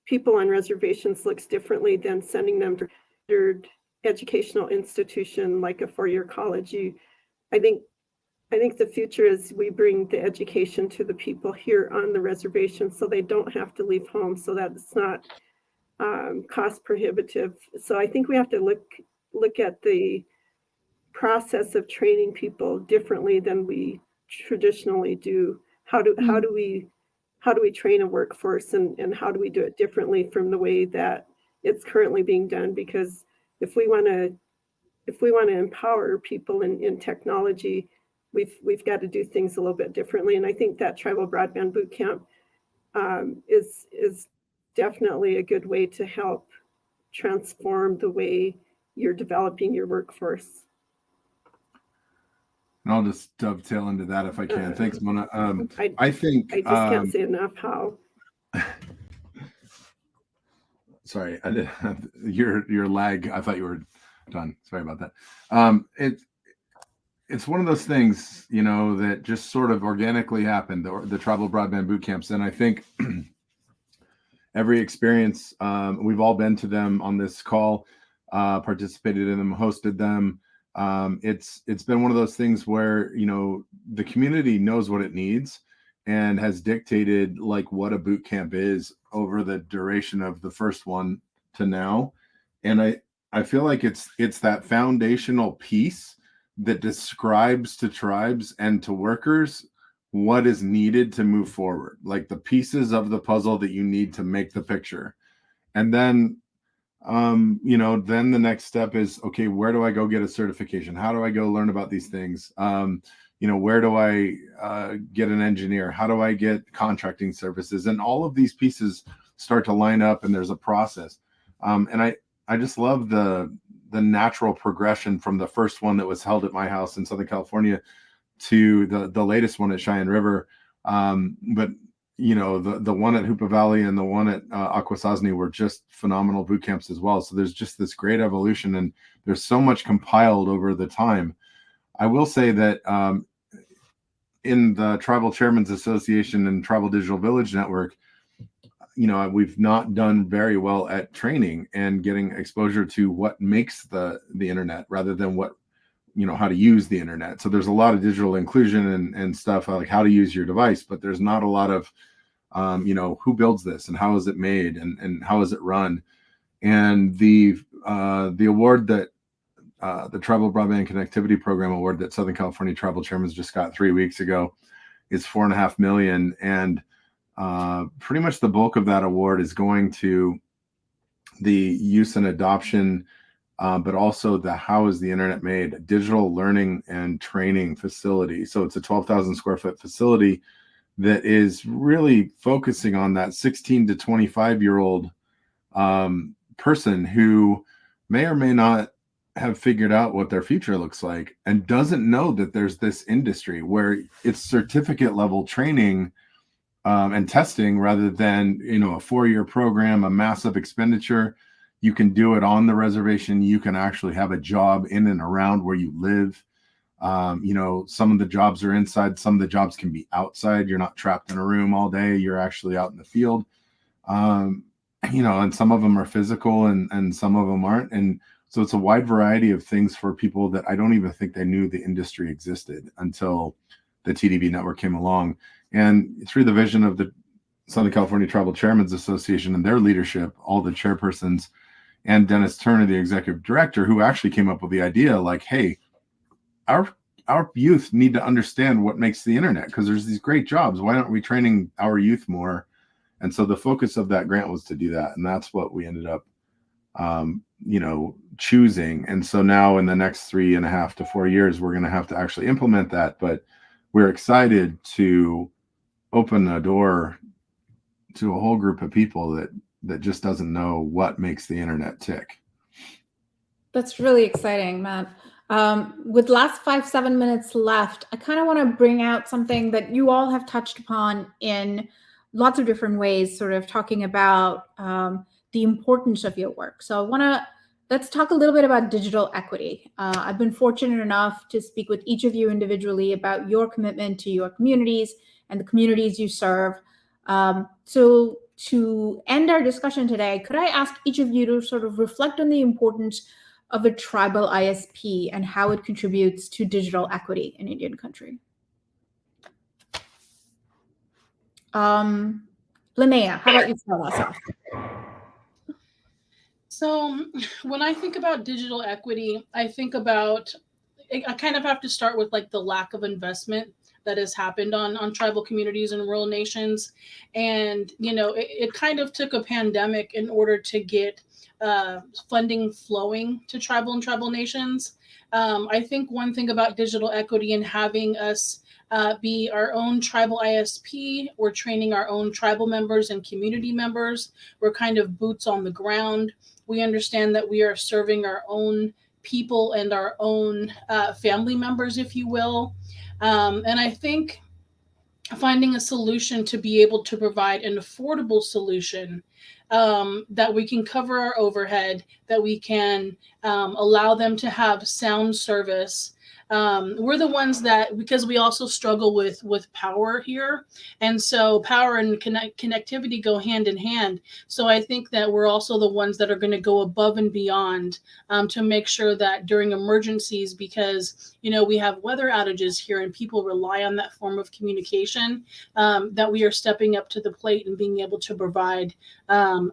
people on reservations looks differently than sending them to a educational institution like a four-year college. I think the future is we bring the education to the people here on the reservation, so they don't have to leave home, so that it's not cost prohibitive. So I think we have to look at the process of training people differently than we traditionally do. How do we train a workforce, and how do we do it differently from the way that it's currently being done? Because if we want to empower people in technology, we've got to do things a little bit differently. And I think that Tribal Broadband Boot Camp is definitely a good way to help transform the way you're developing your workforce. And I'll just dovetail into that if I can. Thanks, Mona. I think I just can't say enough how. Sorry, I did your lag. I thought you were done. Sorry about that. It's one of those things, that just sort of organically happened, the Tribal Broadband boot camps. And I think every experience, we've all been to them on this call, participated in them, hosted them. It's been one of those things where, the community knows what it needs and has dictated like what a boot camp is over the duration of the first one to now. And I feel like it's that foundational piece that describes to tribes and to workers what is needed to move forward, like the pieces of the puzzle that you need to make the picture. And then, then the next step is, okay, where do I go get a certification? How do I go learn about these things? where do I get an engineer? How do I get contracting services? And all of these pieces start to line up, and there's a process. And I just love the natural progression from the first one that was held at my house in Southern California to the latest one at Cheyenne River. But the one at Hoopa Valley and the one at Akwesasne were just phenomenal boot camps as well. So there's just this great evolution, and there's so much compiled over the time. I will say that in the Tribal Chairmen's Association and Tribal Digital Village Network, we've not done very well at training and getting exposure to what makes the internet rather than what, how to use the internet. So there's a lot of digital inclusion and stuff like how to use your device, but there's not a lot of, who builds this and how is it made and how is it run? And the award that the Tribal Broadband Connectivity Program award that Southern California Tribal Chairmen just got 3 weeks ago is $4.5 million. And pretty much the bulk of that award is going to the use and adoption, but also the how is the internet made, digital learning and training facility. So it's a 12,000 square foot facility that is really focusing on that 16 to 25-year-old person who may or may not have figured out what their future looks like and doesn't know that there's this industry where it's certificate level training and testing rather than, a 4-year program, a massive expenditure. You can do it on the reservation. You can actually have a job in and around where you live. Some of the jobs are inside, some of the jobs can be outside. You're not trapped in a room all day. You're actually out in the field. And some of them are physical and some of them aren't. And so it's a wide variety of things for people that I don't even think they knew the industry existed until the TBB network came along. And through the vision of the Southern California Tribal Chairmen's Association and their leadership, all the chairpersons, and Dennis Turner, the executive director, who actually came up with the idea like, hey, our youth need to understand what makes the internet because there's these great jobs. Why aren't we training our youth more? And so the focus of that grant was to do that. And that's what we ended up, choosing. And so now in the next 3.5 to 4 years, we're going to have to actually implement that. But we're excited to open a door to a whole group of people that just doesn't know what makes the internet tick. That's really exciting, Matt. With last 5-7 minutes left, I kind of want to bring out something that you all have touched upon in lots of different ways, sort of talking about the importance of your work. So let's talk a little bit about digital equity. I've been fortunate enough to speak with each of you individually about your commitment to your communities and the communities you serve. So to end our discussion today, could I ask each of you to sort of reflect on the importance of a tribal ISP and how it contributes to digital equity in Indian country? Linnea, how about you start us off? So when I think about digital equity, I kind of have to start with like the lack of investment that has happened on tribal communities and rural nations. And, it kind of took a pandemic in order to get funding flowing to tribal and tribal nations. I think one thing about digital equity and having us be our own tribal ISP, we're training our own tribal members and community members. We're kind of boots on the ground. We understand that we are serving our own people and our own family members, if you will. And I think finding a solution to be able to provide an affordable solution that we can cover our overhead, that we can allow them to have sound service. We're the ones that, because we also struggle with power here. And so power and connectivity go hand in hand. So I think that we're also the ones that are going to go above and beyond to make sure that during emergencies, because, we have weather outages here and people rely on that form of communication, that we are stepping up to the plate and being able to provide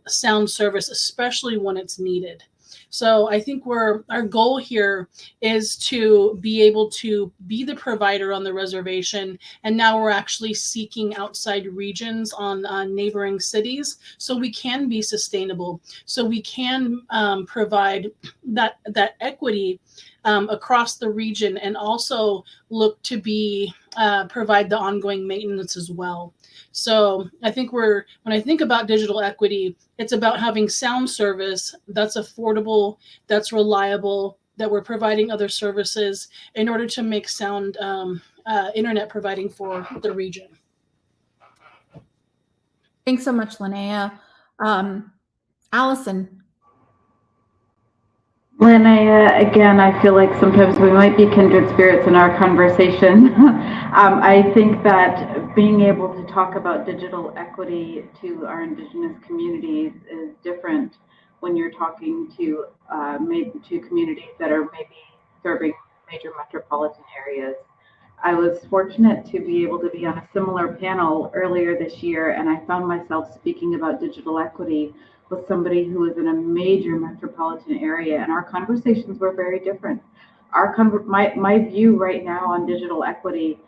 sound service, especially when it's needed. So I think our goal here is to be able to be the provider on the reservation. And now we're actually seeking outside regions on neighboring cities so we can be sustainable, so we can provide that equity across the region, and also look to provide the ongoing maintenance as well. So I think when I think about digital equity, it's about having sound service that's affordable, that's reliable, that we're providing other services in order to make sound internet providing for the region. Thanks so much, Linnea. Allison. Linnea, again, I feel like sometimes we might be kindred spirits in our conversation. I think that being able to talk about digital equity to our Indigenous communities is different when you're talking to maybe to communities that are maybe serving major metropolitan areas. I was fortunate to be able to be on a similar panel earlier this year, and I found myself speaking about digital equity with somebody who is in a major metropolitan area, and our conversations were very different. My view right now on digital equity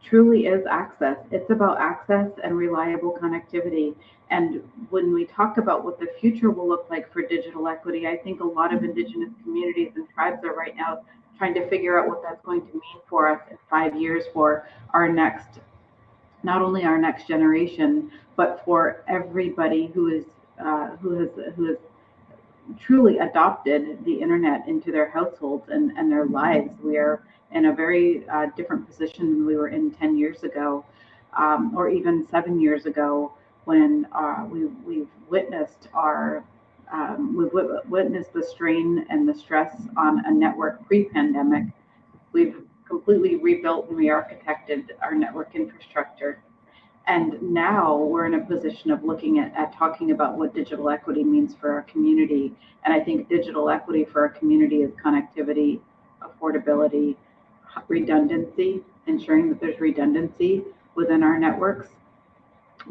truly is access. It's about access and reliable connectivity. And when we talk about what the future will look like for digital equity, I think a lot of Indigenous communities and tribes are right now trying to figure out what that's going to mean for us in 5 years for our next, not only our next generation, but for everybody who has truly adopted the internet into their households and their lives. We are in a very different position than we were in 10 years ago, or even 7 years ago, when we've witnessed the strain and the stress on a network pre-pandemic. We've completely rebuilt and re-architected our network infrastructure. And now we're in a position of looking at talking about what digital equity means for our community. And I think digital equity for our community is connectivity, affordability, redundancy, ensuring that there's redundancy within our networks,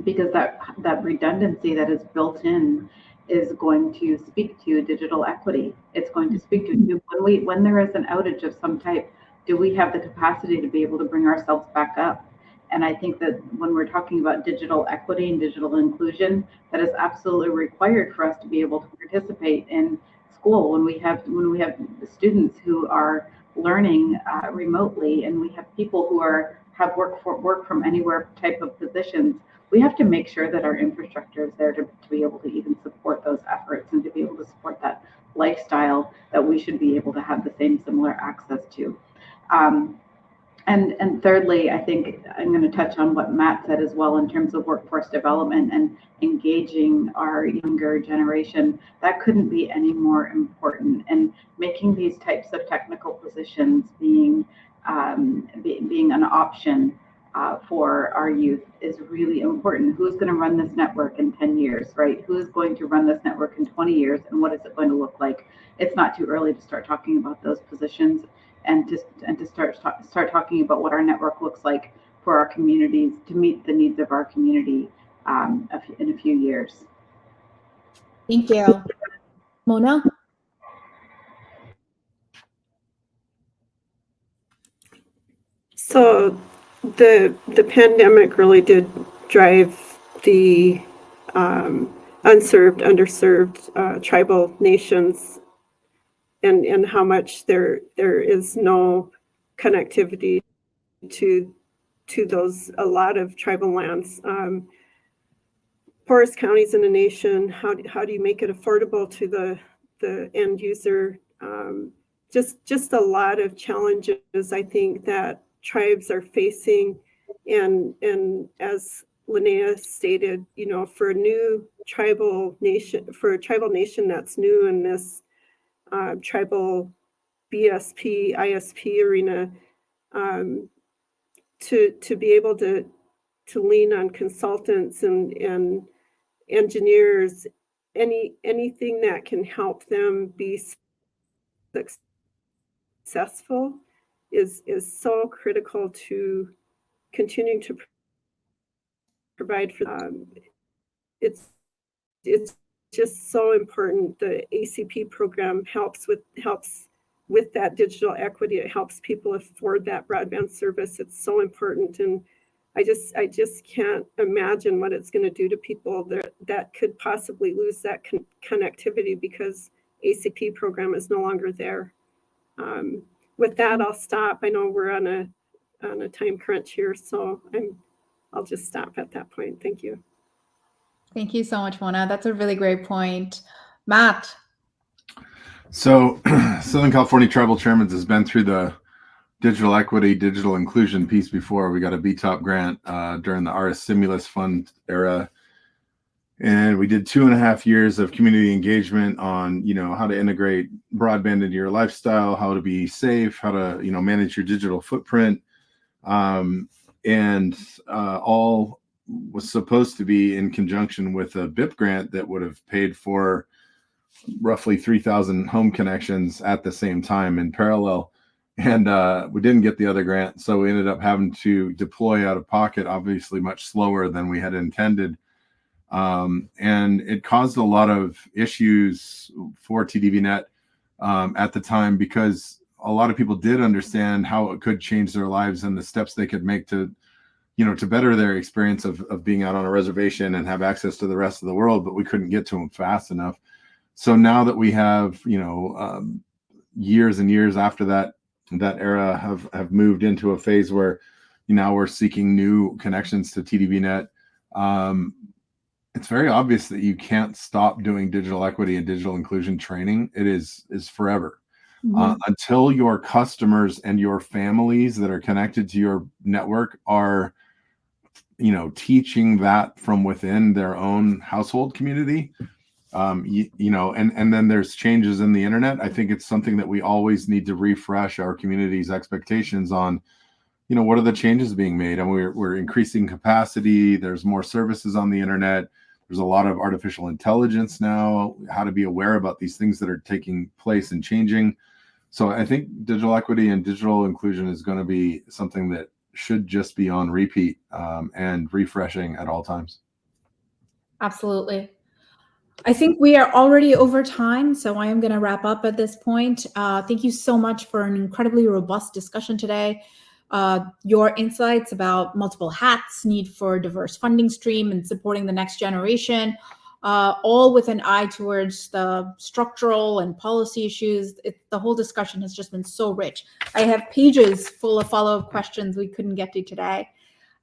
because that redundancy that is built in is going to speak to digital equity. It's going to speak to when there is an outage of some type, do we have the capacity to be able to bring ourselves back up? And I think that when we're talking about digital equity and digital inclusion, that is absolutely required for us to be able to participate in school. When we have students who are learning remotely, and we have people who have work from anywhere type of positions, we have to make sure that our infrastructure is there to be able to even support those efforts and to be able to support that lifestyle that we should be able to have the similar access to. And thirdly, I think I'm going to touch on what Matt said as well in terms of workforce development and engaging our younger generation. That couldn't be any more important, and making these types of technical positions being an option for our youth is really important. Who's going to run this network in 10 years, right? Who's going to run this network in 20 years, and what is it going to look like? It's not too early to start talking about those positions and to start talking about what our network looks like for our communities to meet the needs of our community in a few years. Thank you. Mona? So the pandemic really did drive the unserved, underserved tribal nations, and how much there is no connectivity to a lot of tribal lands. Poorest counties in the nation, how do you make it affordable to the end user? Just a lot of challenges, I think, that tribes are facing, and as Linnea stated, for a tribal nation that's new in this tribal BSP, ISP arena, to be able to lean on consultants and engineers, anything that can help them be successful is so critical to continuing to provide for them. It's just so important. The ACP program helps with that digital equity. It helps people afford that broadband service. It's so important, and I just can't imagine what it's going to do to people that could possibly lose that connectivity because ACP program is no longer there. with that, I'll stop. I know we're on a time crunch here, so I'll just stop at that point. Thank you. Thank you so much, Mona. That's a really great point. Matt. So Southern California Tribal Chairman's has been through the digital equity, digital inclusion piece before. We got a BTOP grant during the RS Stimulus Fund era. And we did 2.5 years of community engagement on, how to integrate broadband into your lifestyle, how to be safe, how to, manage your digital footprint. And all was supposed to be in conjunction with a BIP grant that would have paid for roughly 3,000 home connections at the same time in parallel. And we didn't get the other grant. So we ended up having to deploy out of pocket, obviously much slower than we had intended. And it caused a lot of issues for TDVNet at the time, because a lot of people did understand how it could change their lives and the steps they could make to better their experience of being out on a reservation and have access to the rest of the world, but we couldn't get to them fast enough. So now that we have, years and years after that era have moved into a phase where now we're seeking new connections to TDVNet. It's very obvious that you can't stop doing digital equity and digital inclusion training. It is forever. Until your customers and your families that are connected to your network are, teaching that from within their own household community. And then there's changes in the internet. I think it's something that we always need to refresh our community's expectations on. What are the changes being made? And we're increasing capacity. There's more services on the internet. There's a lot of artificial intelligence now, how to be aware about these things that are taking place and changing. So I think digital equity and digital inclusion is going to be something that should just be on repeat and refreshing at all times. Absolutely. I think we are already over time, so I am going to wrap up at this point. Thank you so much for an incredibly robust discussion today. Your insights about multiple hats, need for diverse funding stream, and supporting the next generation, all with an eye towards the structural and policy issues. The whole discussion has just been so rich. I have pages full of follow-up questions we couldn't get to today.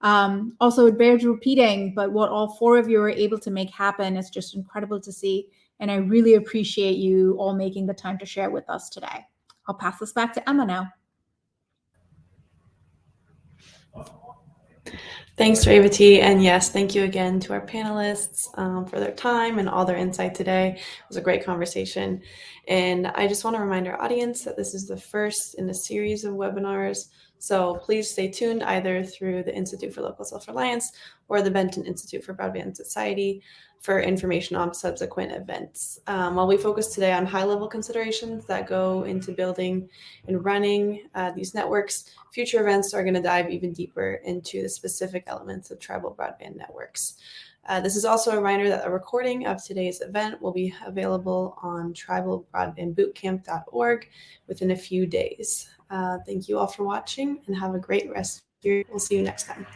Also, it bears repeating, but what all four of you were able to make happen is just incredible to see. And I really appreciate you all making the time to share with us today. I'll pass this back to Emma now. Thanks, Revati. And yes, thank you again to our panelists for their time and all their insight today. It was a great conversation. And I just want to remind our audience that this is the first in a series of webinars. So please stay tuned either through the Institute for Local Self-Reliance or the Benton Institute for Broadband Society for information on subsequent events. While we focus today on high-level considerations that go into building and running these networks, future events are going to dive even deeper into the specific elements of tribal broadband networks. This is also a reminder that a recording of today's event will be available on tribalbroadbandbootcamp.org within a few days. Thank you all for watching and have a great rest of your day. We'll see you next time.